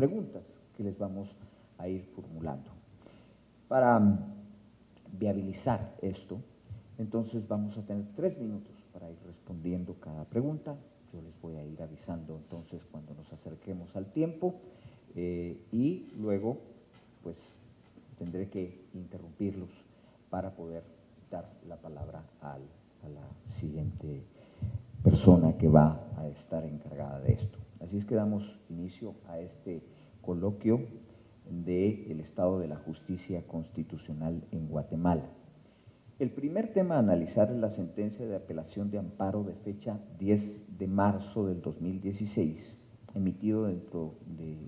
preguntas que les vamos a ir formulando. Para viabilizar esto, entonces vamos a tener 3 minutos para ir respondiendo cada pregunta. Yo les voy a ir avisando entonces cuando nos acerquemos al tiempo y luego pues tendré que interrumpirlos para poder dar la palabra a la siguiente persona que va a estar encargada de esto. Así es que damos inicio a este coloquio del estado de la justicia constitucional en Guatemala. El primer tema a analizar es la sentencia de apelación de amparo de fecha 10 de marzo del 2016, emitido dentro de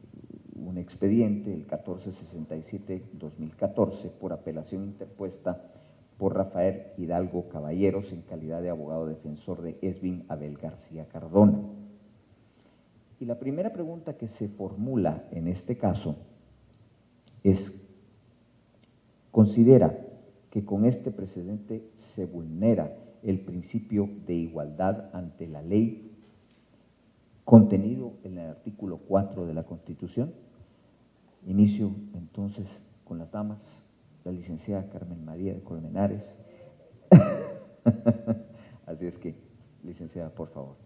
un expediente, el 1467-2014, por apelación interpuesta por Rafael Hidalgo Caballeros en calidad de abogado defensor de Esvin Abel García Cardona. Y la primera pregunta que se formula en este caso es: ¿considera que con este precedente se vulnera el principio de igualdad ante la ley contenido en el artículo 4 de la Constitución? Inicio entonces con las damas, la licenciada Carmen María de Colmenares. Así es que, licenciada, por favor.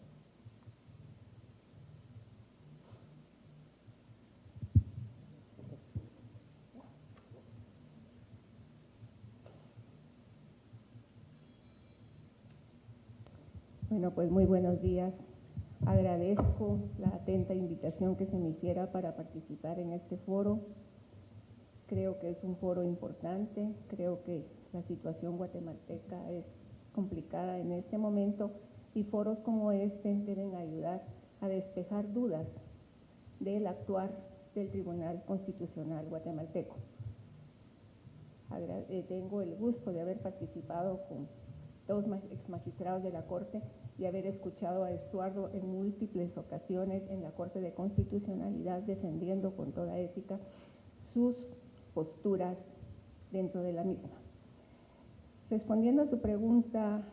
Bueno, pues muy buenos días. Agradezco la atenta invitación que se me hiciera para participar en este foro. Creo que es un foro importante, creo que la situación guatemalteca es complicada en este momento y foros como este deben ayudar a despejar dudas del actuar del Tribunal Constitucional guatemalteco. Tengo el gusto de haber participado con 2 exmagistrados de la Corte y haber escuchado a Estuardo en múltiples ocasiones en la Corte de Constitucionalidad defendiendo con toda ética sus posturas dentro de la misma. Respondiendo a su pregunta,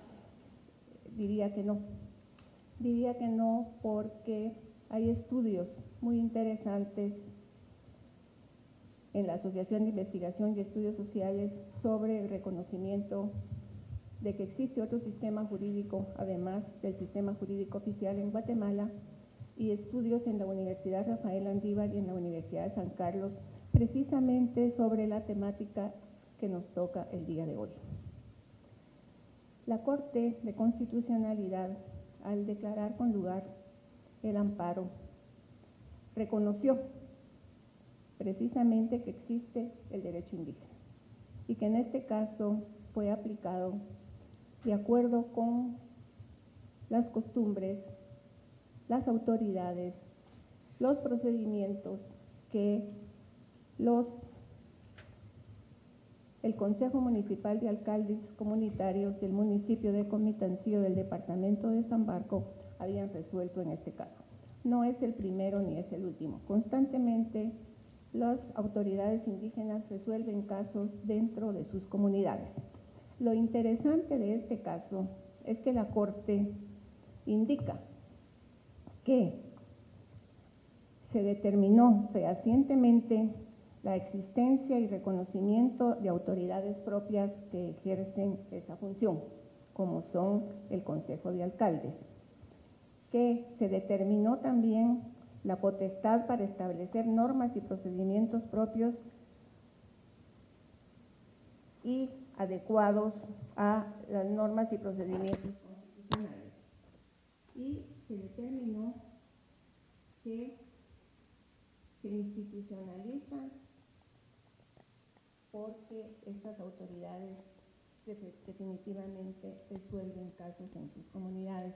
diría que no. Diría que no porque hay estudios muy interesantes en la Asociación de Investigación y Estudios Sociales sobre el reconocimiento de que existe otro sistema jurídico, además del sistema jurídico oficial en Guatemala, y estudios en la Universidad Rafael Andívar y en la Universidad de San Carlos, precisamente sobre la temática que nos toca el día de hoy. La Corte de Constitucionalidad, al declarar con lugar el amparo, reconoció precisamente que existe el derecho indígena y que en este caso fue aplicado de acuerdo con las costumbres, las autoridades, los procedimientos que el Consejo Municipal de Alcaldes Comunitarios del municipio de Comitancillo del departamento de San Barco habían resuelto en este caso. No es el primero ni es el último. Constantemente las autoridades indígenas resuelven casos dentro de sus comunidades. Lo interesante de este caso es que la Corte indica que se determinó fehacientemente la existencia y reconocimiento de autoridades propias que ejercen esa función, como son el Consejo de Alcaldes, que se determinó también la potestad para establecer normas y procedimientos propios y adecuados a las normas y procedimientos constitucionales. Y se determinó que se institucionalizan porque estas autoridades definitivamente resuelven casos en sus comunidades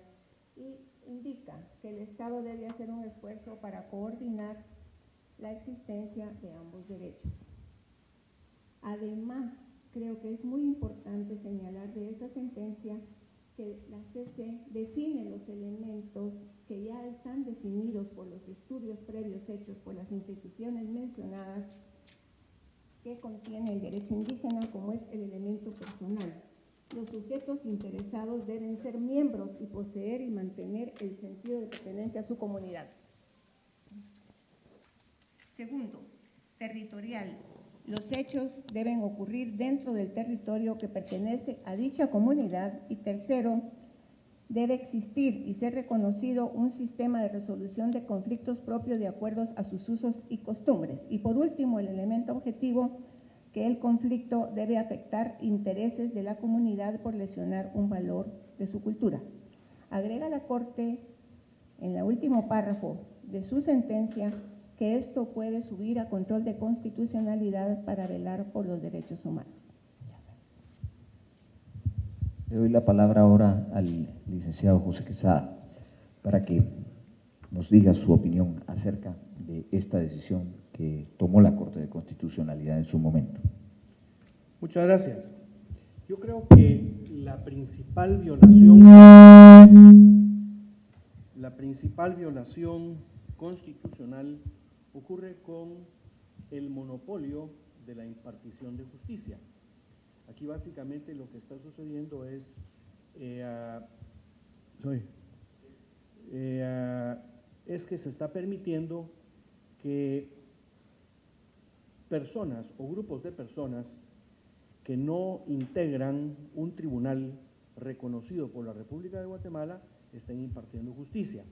y indica que el Estado debe hacer un esfuerzo para coordinar la existencia de ambos derechos. Además, creo que es muy importante señalar de esa sentencia que la CC define los elementos que ya están definidos por los estudios previos hechos por las instituciones mencionadas que contiene el derecho indígena, como es el elemento personal. Los sujetos interesados deben ser miembros y poseer y mantener el sentido de pertenencia a su comunidad. Segundo, territorial. Los hechos deben ocurrir dentro del territorio que pertenece a dicha comunidad. Y tercero, debe existir y ser reconocido un sistema de resolución de conflictos propio de acuerdo a sus usos y costumbres. Y por último, el elemento objetivo, que el conflicto debe afectar intereses de la comunidad por lesionar un valor de su cultura. Agrega la Corte en el último párrafo de su sentencia que esto puede subir a control de constitucionalidad para velar por los derechos humanos. Le doy la palabra ahora al licenciado José Quesada para que nos diga su opinión acerca de esta decisión que tomó la Corte de Constitucionalidad en su momento. Muchas gracias. Yo creo que la principal violación constitucional ocurre con el monopolio de la impartición de justicia. Aquí básicamente lo que está sucediendo es que se está permitiendo que personas o grupos de personas que no integran un tribunal reconocido por la República de Guatemala estén impartiendo justicia.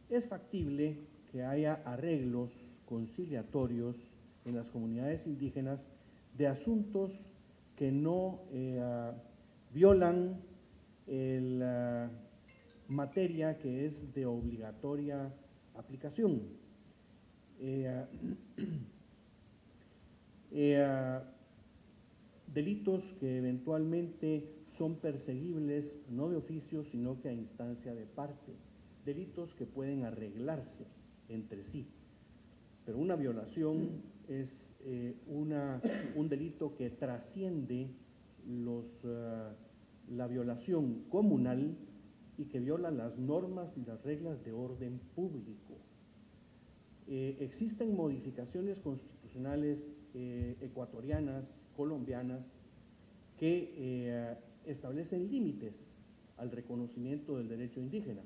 Es factible que haya arreglos conciliatorios en las comunidades indígenas de asuntos que no violan la materia que es de obligatoria aplicación. Delitos que eventualmente son perseguibles no de oficio, sino que a instancia de parte. Delitos que pueden arreglarse entre sí. Pero una violación es un delito que trasciende la violación comunal y que viola las normas y las reglas de orden público. Existen modificaciones constitucionales ecuatorianas, colombianas, que establecen límites al reconocimiento del derecho indígena.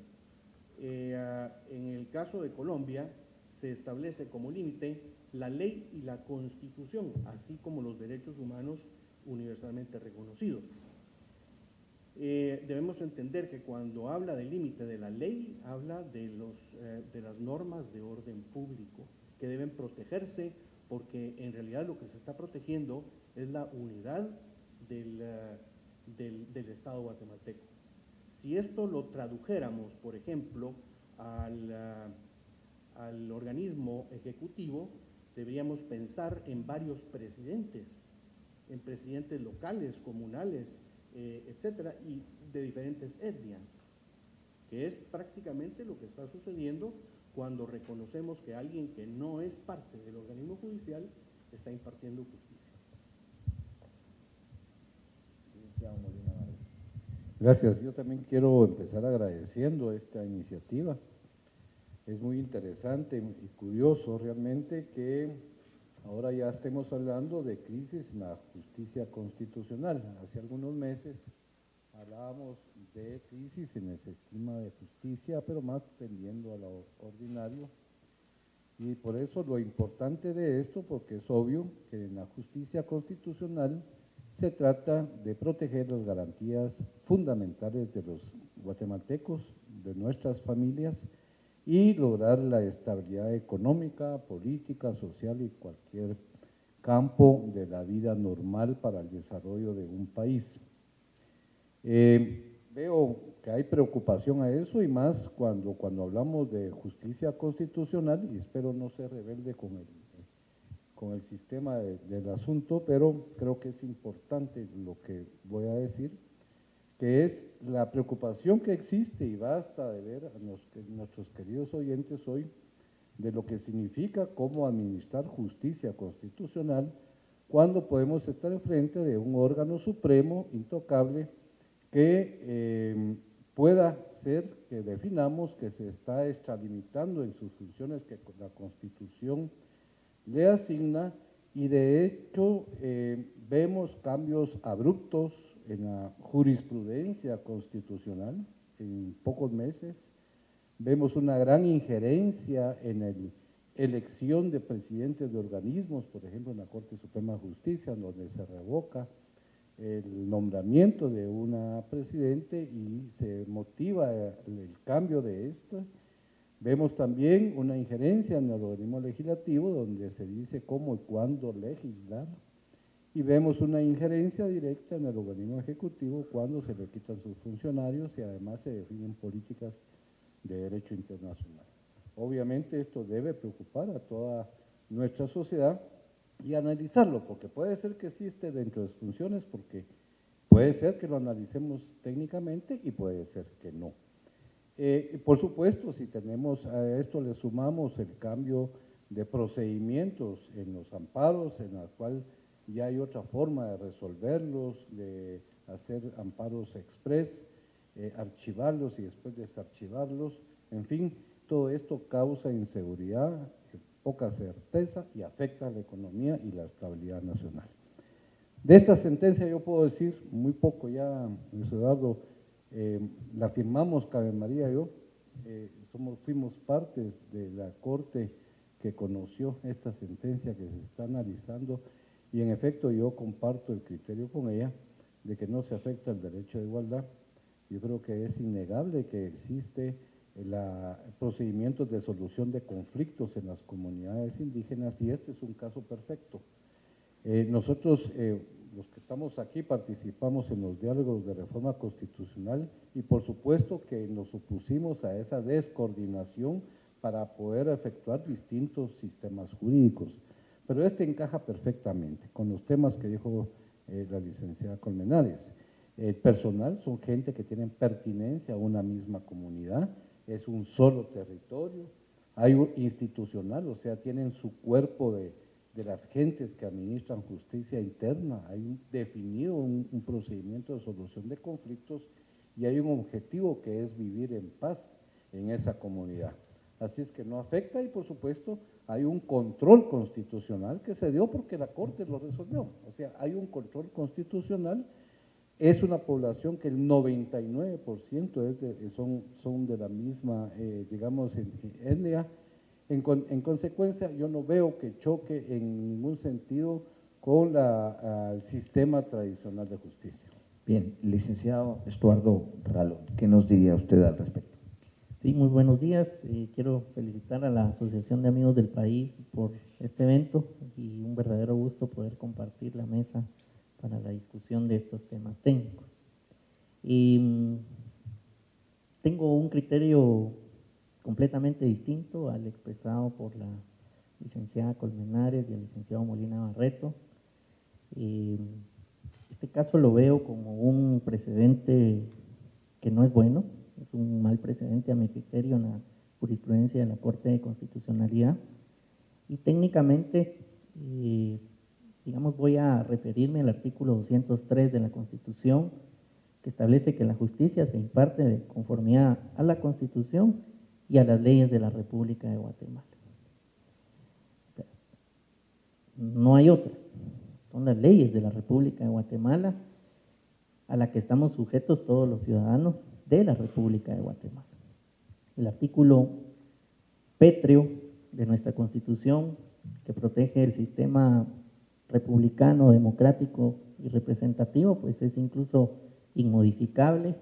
En el caso de Colombia, se establece como límite la ley y la Constitución, así como los derechos humanos universalmente reconocidos. Debemos entender que cuando habla del límite de la ley, habla de las normas de orden público que deben protegerse, porque en realidad lo que se está protegiendo es la unidad del Estado guatemalteco. Si esto lo tradujéramos, por ejemplo, al organismo ejecutivo, deberíamos pensar en varios presidentes, en presidentes locales, comunales, etcétera, y de diferentes etnias, que es prácticamente lo que está sucediendo cuando reconocemos que alguien que no es parte del organismo judicial está impartiendo justicia. Gracias. Yo también quiero empezar agradeciendo esta iniciativa. Es muy interesante y curioso realmente que ahora ya estemos hablando de crisis en la justicia constitucional. Hace algunos meses hablábamos de crisis en el sistema de justicia, pero más tendiendo a lo ordinario. Y por eso lo importante de esto, porque es obvio que en la justicia constitucional se trata de proteger las garantías fundamentales de los guatemaltecos, de nuestras familias, y lograr la estabilidad económica, política, social y cualquier campo de la vida normal para el desarrollo de un país. Veo que hay preocupación a eso, y más cuando hablamos de justicia constitucional, y espero no ser rebelde con el sistema del asunto, pero creo que es importante lo que voy a decir, que es la preocupación que existe, y basta de ver a nuestros queridos oyentes hoy, de lo que significa cómo administrar justicia constitucional cuando podemos estar enfrente de un órgano supremo intocable que pueda ser que definamos que se está extralimitando en sus funciones que la Constitución le asigna, y de hecho vemos cambios abruptos en la jurisprudencia constitucional en pocos meses. Vemos una gran injerencia en elección de presidentes de organismos, por ejemplo en la Corte Suprema de Justicia, donde se revoca el nombramiento de una presidente y se motiva el cambio de esto. Vemos también una injerencia en el organismo legislativo, donde se dice cómo y cuándo legislar, y vemos una injerencia directa en el organismo ejecutivo cuando se le quitan sus funcionarios y además se definen políticas de derecho internacional. Obviamente esto debe preocupar a toda nuestra sociedad y analizarlo, porque puede ser que sí esté dentro de sus funciones, porque puede ser que lo analicemos técnicamente y puede ser que no. Por supuesto, si tenemos a esto le sumamos el cambio de procedimientos en los amparos, en la cual ya hay otra forma de resolverlos, de hacer amparos express, archivarlos y después desarchivarlos, en fin, todo esto causa inseguridad, poca certeza y afecta a la economía y la estabilidad nacional. De esta sentencia yo puedo decir muy poco ya, Luis Eduardo, la firmamos Carmen María y yo, fuimos partes de la Corte que conoció esta sentencia que se está analizando y en efecto yo comparto el criterio con ella de que no se afecta el derecho de igualdad. Yo creo que es innegable que existe procedimientos de solución de conflictos en las comunidades indígenas y este es un caso perfecto. Nosotros, los que estamos aquí, participamos en los diálogos de reforma constitucional y por supuesto que nos opusimos a esa descoordinación para poder efectuar distintos sistemas jurídicos. Pero este encaja perfectamente con los temas que dijo la licenciada Colmenares. El personal son gente que tienen pertinencia a una misma comunidad, es un solo territorio, hay un institucional, o sea, tienen su cuerpo de las gentes que administran justicia interna, hay definido un procedimiento de solución de conflictos y hay un objetivo que es vivir en paz en esa comunidad. Así es que no afecta y por supuesto hay un control constitucional que se dio porque la Corte lo resolvió, o sea, hay un control constitucional. Es una población que el 99% son de la misma, digamos, etnia. En consecuencia, yo no veo que choque en ningún sentido con el sistema tradicional de justicia. Bien, licenciado Estuardo Ralón, ¿qué nos diría usted al respecto? Sí, muy buenos días. Quiero felicitar a la Asociación de Amigos del País por este evento y un verdadero gusto poder compartir la mesa para la discusión de estos temas técnicos. Tengo un criterio completamente distinto al expresado por la licenciada Colmenares y el licenciado Molina Barreto. Este caso lo veo como un precedente que no es bueno, es un mal precedente a mi criterio en la jurisprudencia de la Corte de Constitucionalidad y técnicamente digamos, voy a referirme al artículo 203 de la Constitución, que establece que la justicia se imparte de conformidad a la Constitución y a las leyes de la República de Guatemala. O sea, no hay otras, son las leyes de la República de Guatemala a la que estamos sujetos todos los ciudadanos de la República de Guatemala. El artículo pétreo de nuestra Constitución, que protege el sistema republicano, democrático y representativo, pues es incluso inmodificable,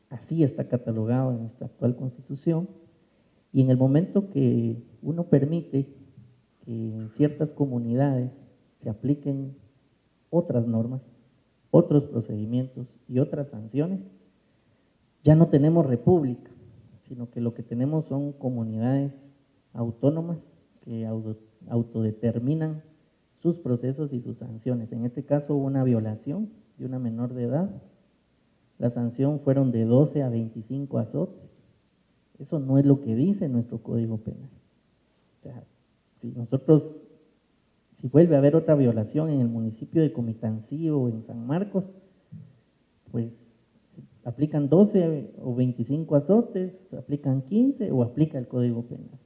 así está catalogado en nuestra actual Constitución, y en el momento que uno permite que en ciertas comunidades se apliquen otras normas, otros procedimientos y otras sanciones, ya no tenemos república, sino que lo que tenemos son comunidades autónomas que autodeterminan sus procesos y sus sanciones. En este caso hubo una violación de una menor de edad. La sanción fueron de 12 a 25 azotes. Eso no es lo que dice nuestro Código Penal. O sea, si vuelve a haber otra violación en el municipio de Comitancí o en San Marcos, pues aplican 12 o 25 azotes, aplican 15 o aplica el Código Penal.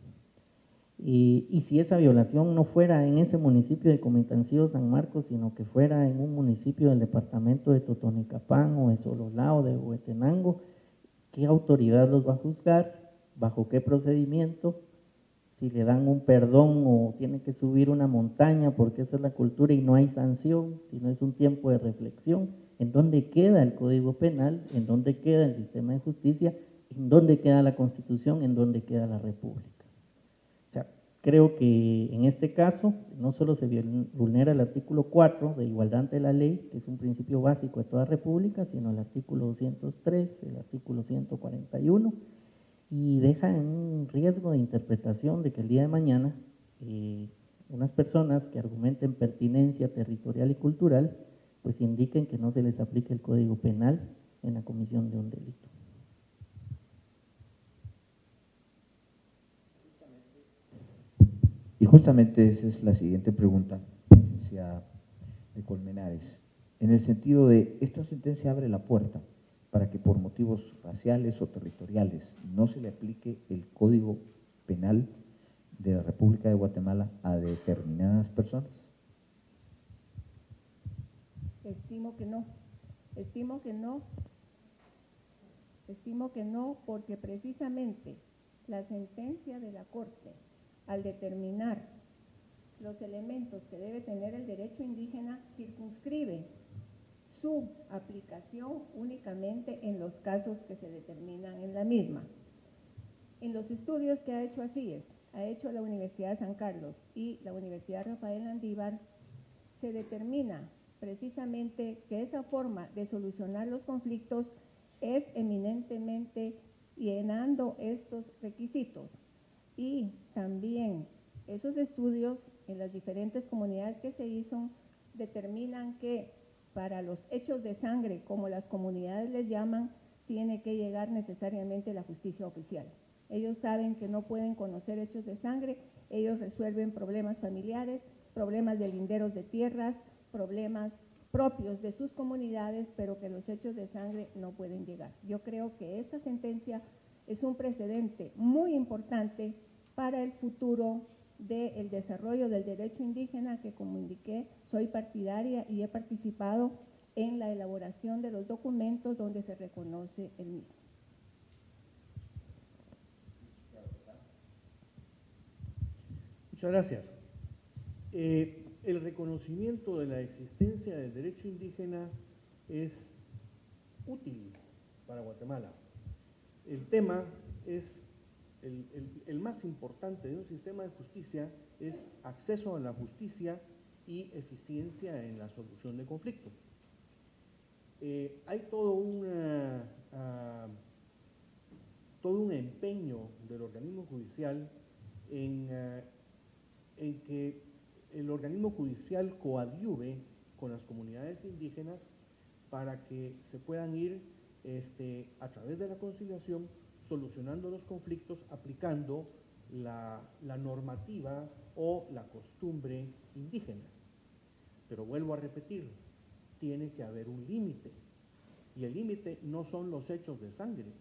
Y si esa violación no fuera en ese municipio de Comitancí o San Marcos, sino que fuera en un municipio del departamento de Totonicapán o de Sololá o de Huehuetenango, ¿qué autoridad los va a juzgar? ¿Bajo qué procedimiento? si le dan un perdón o tiene que subir una montaña porque esa es la cultura y no hay sanción, sino es un tiempo de reflexión. ¿En dónde queda el Código Penal? ¿En dónde queda el sistema de justicia? ¿En dónde queda la Constitución? ¿En dónde queda la República? O sea, creo que en este caso no solo se vulnera el artículo 4 de igualdad ante la ley, que es un principio básico de toda república, sino el artículo 203, el artículo 141, y deja en un riesgo de interpretación de que el día de mañana unas personas que argumenten pertinencia territorial y cultural, pues indiquen que no se les aplique el Código Penal en la comisión de un delito. Y justamente esa es la siguiente pregunta, licenciada de Colmenares. En el sentido de, esta sentencia abre la puerta para que por motivos raciales o territoriales no se le aplique el Código Penal de la República de Guatemala a determinadas personas. Estimo que no. Estimo que no porque precisamente la sentencia de la Corte, al determinar los elementos que debe tener el derecho indígena, circunscribe su aplicación únicamente en los casos que se determinan en la misma. En los estudios que ha hecho ACIES, ha hecho la Universidad de San Carlos y la Universidad Rafael Landívar, se determina precisamente que esa forma de solucionar los conflictos es eminentemente llenando estos requisitos. Y también esos estudios en las diferentes comunidades que se hizo determinan que para los hechos de sangre, como las comunidades les llaman, tiene que llegar necesariamente la justicia oficial. Ellos saben que no pueden conocer hechos de sangre, ellos resuelven problemas familiares, problemas de linderos de tierras, problemas propios de sus comunidades, pero que los hechos de sangre no pueden llegar. Yo creo que esta sentencia es un precedente muy importante para el futuro del desarrollo del derecho indígena, que como indiqué, soy partidaria y he participado en la elaboración de los documentos donde se reconoce el mismo. Muchas gracias. El reconocimiento de la existencia del derecho indígena es útil para Guatemala. El tema es, el más importante de un sistema de justicia es acceso a la justicia y eficiencia en la solución de conflictos. Hay todo un empeño del organismo judicial en que el organismo judicial coadyuve con las comunidades indígenas para que se puedan ir a través de la conciliación solucionando los conflictos aplicando la normativa o la costumbre indígena. Pero vuelvo a repetir, tiene que haber un límite, y el límite no son los hechos de sangre,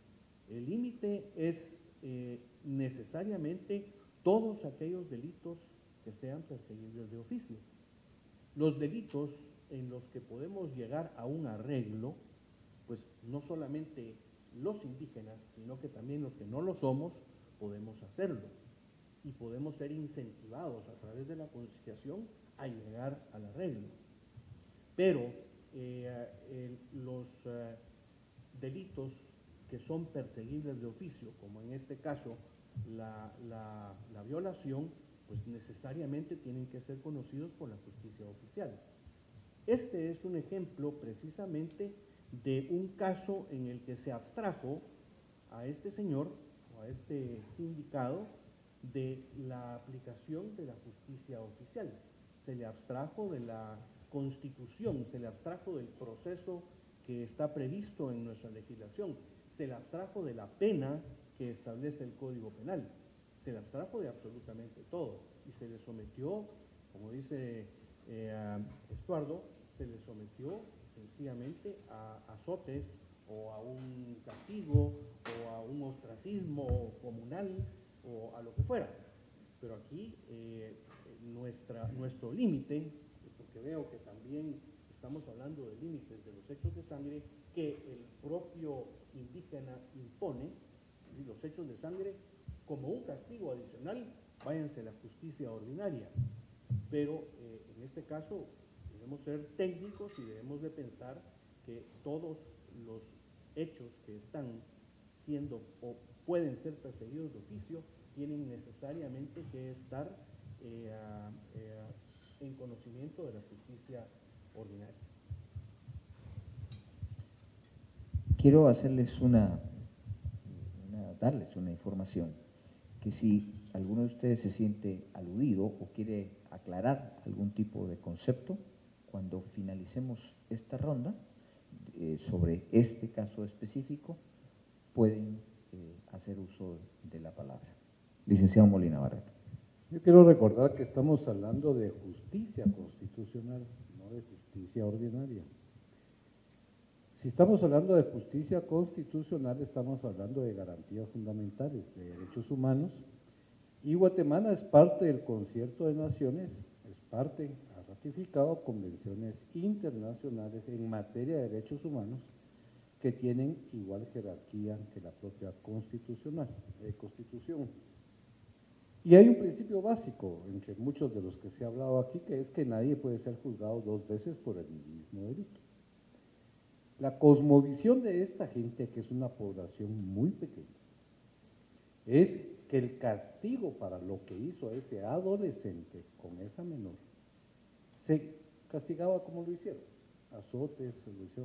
el límite es necesariamente todos aquellos delitos que sean perseguibles de oficio. Los delitos en los que podemos llegar a un arreglo, pues no solamente los indígenas, sino que también los que no lo somos, podemos hacerlo. Y podemos ser incentivados a través de la conciliación a llegar al arreglo. Pero los delitos que son perseguibles de oficio, como en este caso la violación, pues necesariamente tienen que ser conocidos por la justicia oficial. Este es un ejemplo precisamente de un caso en el que se abstrajo a este señor o a este sindicado de la aplicación de la justicia oficial. Se le abstrajo de la Constitución, se le abstrajo del proceso que está previsto en nuestra legislación, se le abstrajo de la pena que establece el Código Penal, se le abstrajo de absolutamente todo y se le sometió, como dice Estuardo, se le sometió sencillamente a azotes o a un castigo o a un ostracismo comunal o a lo que fuera. Pero aquí nuestro límite, porque veo que también estamos hablando de límites de los hechos de sangre que el propio indígena impone, los hechos de sangre como un castigo adicional váyanse a la justicia ordinaria. Pero en este caso debemos ser técnicos y debemos de pensar que todos los hechos que están siendo o pueden ser perseguidos de oficio tienen necesariamente que estar en conocimiento de la justicia ordinaria. Quiero hacerles darles una información, que si alguno de ustedes se siente aludido o quiere aclarar algún tipo de concepto, cuando finalicemos esta ronda sobre este caso específico, pueden hacer uso de la palabra. Licenciado Molina Barreto. Yo quiero recordar que estamos hablando de justicia constitucional, no de justicia ordinaria. Si estamos hablando de justicia constitucional, estamos hablando de garantías fundamentales, de derechos humanos, y Guatemala es parte del Concierto de Naciones, ha ratificado convenciones internacionales en materia de derechos humanos que tienen igual jerarquía que la propia Constitución. Y hay un principio básico entre muchos de los que se ha hablado aquí, que es que nadie puede ser juzgado 2 veces por el mismo delito. La cosmovisión de esta gente, que es una población muy pequeña, es que el castigo para lo que hizo ese adolescente con esa menor se castigaba como lo hicieron, azotes,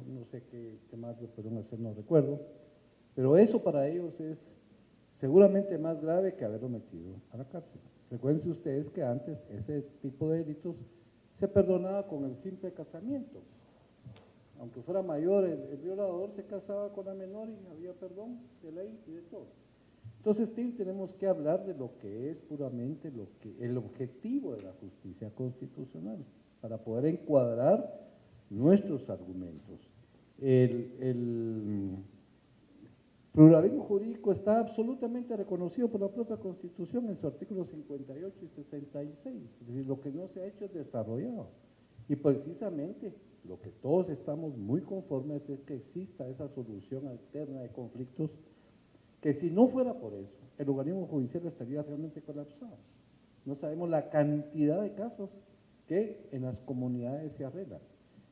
no sé qué más le pudieron hacer, no recuerdo, pero eso para ellos es seguramente más grave que haberlo metido a la cárcel. Recuerden ustedes que antes ese tipo de delitos se perdonaba con el simple casamiento. Aunque fuera mayor el violador, se casaba con la menor y había perdón de ley y de todo. Entonces tenemos que hablar de lo que es puramente el objetivo de la justicia constitucional, para poder encuadrar nuestros argumentos. El pluralismo jurídico está absolutamente reconocido por la propia Constitución en sus artículos 58 y 66, es decir, lo que no se ha hecho es desarrollado. Y precisamente lo que todos estamos muy conformes es que exista esa solución alterna de conflictos, que si no fuera por eso, el organismo judicial estaría realmente colapsado. No sabemos la cantidad de casos que en las comunidades se arreglan.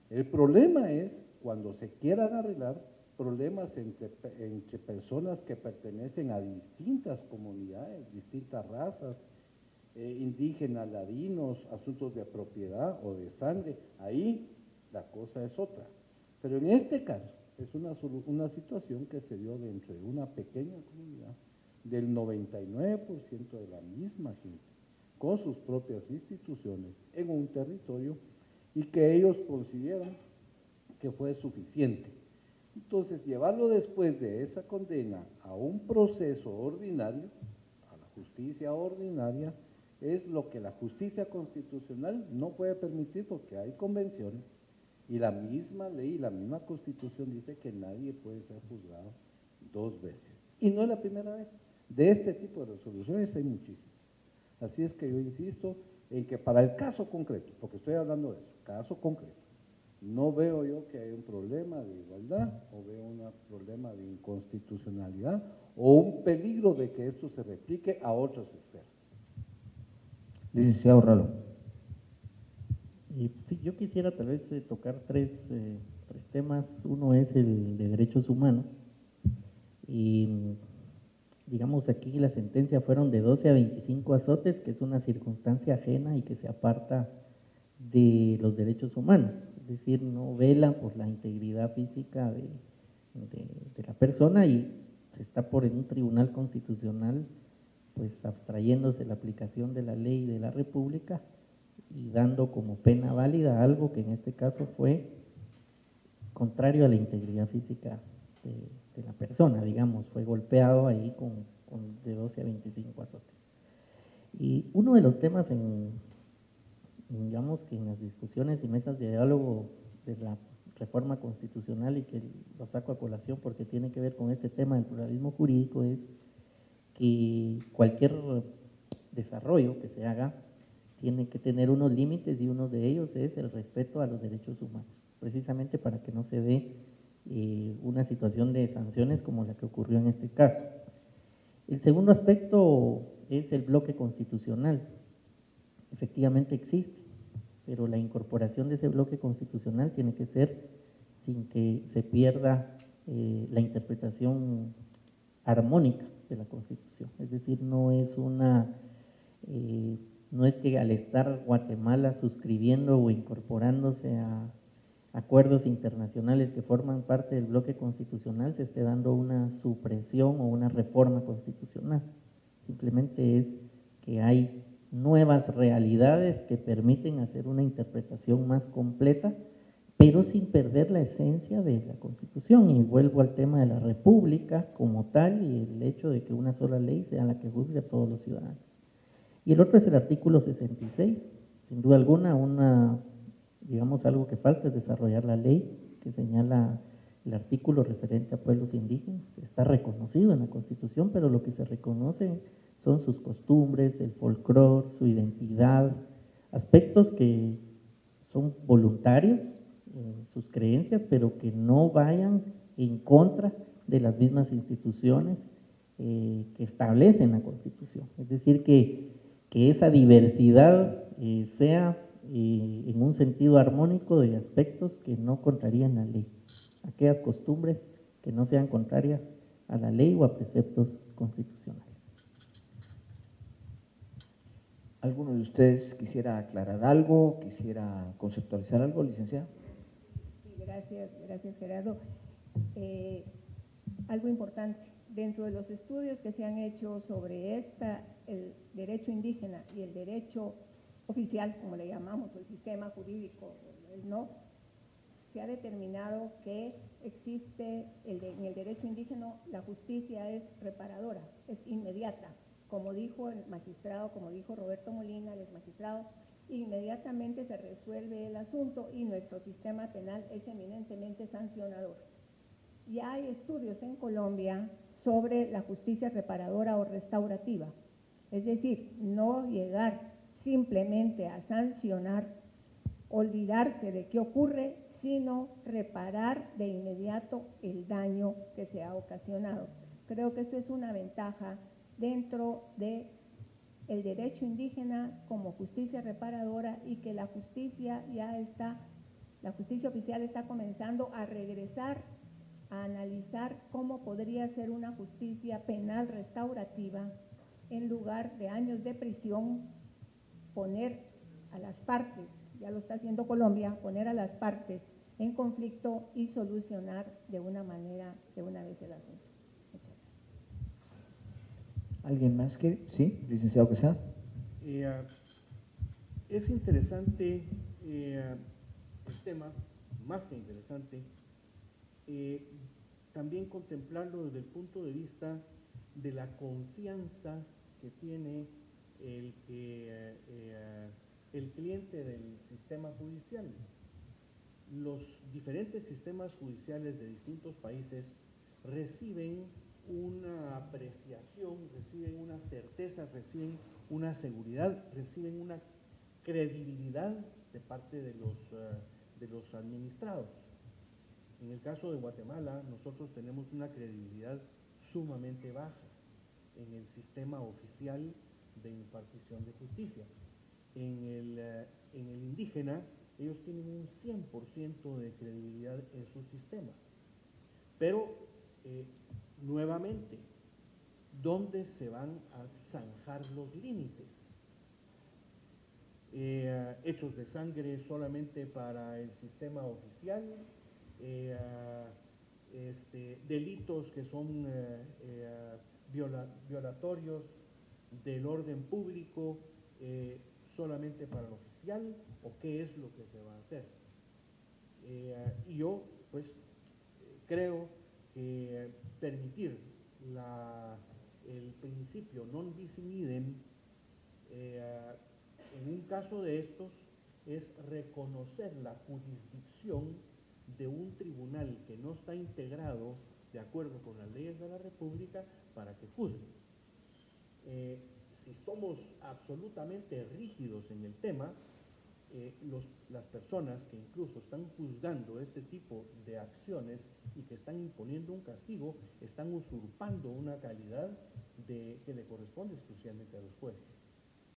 El problema es cuando se quieran arreglar problemas entre personas que pertenecen a distintas comunidades, distintas razas, indígenas, ladinos, asuntos de propiedad o de sangre, ahí la cosa es otra. Pero en este caso es una situación que se dio dentro de una pequeña comunidad del 99% de la misma gente, con sus propias instituciones en un territorio, y que ellos consideran que fue suficiente. Entonces, llevarlo después de esa condena a un proceso ordinario, a la justicia ordinaria, es lo que la justicia constitucional no puede permitir, porque hay convenciones y la misma ley, la misma Constitución dice que nadie puede ser juzgado 2 veces. Y no es la primera vez. De este tipo de resoluciones hay muchísimas. Así es que yo insisto en que para el caso concreto, porque estoy hablando de eso, caso concreto, no veo yo que haya un problema de igualdad o veo un problema de inconstitucionalidad o un peligro de que esto se replique a otras esferas. Licenciado Ralo. Sí, yo quisiera tal vez tocar tres temas. Uno es el de derechos humanos. Y digamos, aquí la sentencia fueron de 12 a 25 azotes, que es una circunstancia ajena y que se aparta de los derechos humanos. Es decir, no vela por la integridad física de la persona, y se está por en un tribunal constitucional pues abstrayéndose la aplicación de la ley de la República y dando como pena válida algo que en este caso fue contrario a la integridad física de la persona, digamos, fue golpeado ahí con de 12 a 25 azotes. Y uno de los temas digamos que en las discusiones y mesas de diálogo de la reforma constitucional, y que lo saco a colación porque tiene que ver con este tema del pluralismo jurídico, es que cualquier desarrollo que se haga tiene que tener unos límites, y uno de ellos es el respeto a los derechos humanos, precisamente para que no se dé una situación de sanciones como la que ocurrió en este caso. El segundo aspecto es el bloque constitucional. Efectivamente existe, pero la incorporación de ese bloque constitucional tiene que ser sin que se pierda la interpretación armónica de la Constitución. Es decir, no es que al estar Guatemala suscribiendo o incorporándose a acuerdos internacionales que forman parte del bloque constitucional se esté dando una supresión o una reforma constitucional. Simplemente es que hay nuevas realidades que permiten hacer una interpretación más completa, pero sin perder la esencia de la Constitución. Y vuelvo al tema de la República como tal y el hecho de que una sola ley sea la que juzgue a todos los ciudadanos. Y el otro es el artículo 66. Sin duda alguna, digamos, algo que falta es desarrollar la ley que señala el artículo referente a pueblos indígenas. Está reconocido en la Constitución, pero lo que se reconoce son sus costumbres, el folclore, su identidad, aspectos que son voluntarios, sus creencias, pero que no vayan en contra de las mismas instituciones que establecen la Constitución. Es decir, que esa diversidad sea en un sentido armónico de aspectos que no contrarían la ley, aquellas costumbres que no sean contrarias a la ley o a preceptos constitucionales. ¿Alguno de ustedes quisiera aclarar algo, quisiera conceptualizar algo, licenciada? Sí, gracias Gerardo. Algo importante, dentro de los estudios que se han hecho sobre el derecho indígena y el derecho oficial, como le llamamos, o el sistema jurídico, se ha determinado que existe en el derecho indígena la justicia es reparadora, es inmediata. Como dijo el magistrado, como dijo Roberto Molina, el exmagistrado, inmediatamente se resuelve el asunto y nuestro sistema penal es eminentemente sancionador. Ya hay estudios en Colombia sobre la justicia reparadora o restaurativa, es decir, no llegar simplemente a sancionar, olvidarse de qué ocurre, sino reparar de inmediato el daño que se ha ocasionado. Creo que esto es una ventaja dentro del derecho indígena como justicia reparadora y que la justicia oficial está comenzando a regresar a analizar cómo podría ser una justicia penal restaurativa en lugar de años de prisión, poner a las partes, ya lo está haciendo Colombia, poner a las partes en conflicto y solucionar de una vez el asunto. Muchas gracias. ¿Alguien más quiere? Sí, licenciado Quesada. Es interesante el tema, más que interesante, también contemplarlo desde el punto de vista de la confianza que tiene el cliente del sistema judicial. Los diferentes sistemas judiciales de distintos países reciben una apreciación, reciben una certeza, reciben una seguridad, reciben una credibilidad de parte de los administrados. En el caso de Guatemala, nosotros tenemos una credibilidad sumamente baja en el sistema oficial de impartición de justicia. En el indígena, ellos tienen un 100% de credibilidad en su sistema. Pero, nuevamente, ¿dónde se van a zanjar los límites? Hechos de sangre solamente para el sistema oficial, delitos que son violatorios del orden público solamente para el oficial, o qué es lo que se va a hacer. Y yo pues creo que permitir el principio non bis in idem en un caso de estos es reconocer la jurisdicción de un tribunal que no está integrado de acuerdo con las leyes de la República para que juzgue. Si somos absolutamente rígidos en el tema, las personas que incluso están juzgando este tipo de acciones y que están imponiendo un castigo, están usurpando una calidad que le corresponde exclusivamente a los jueces.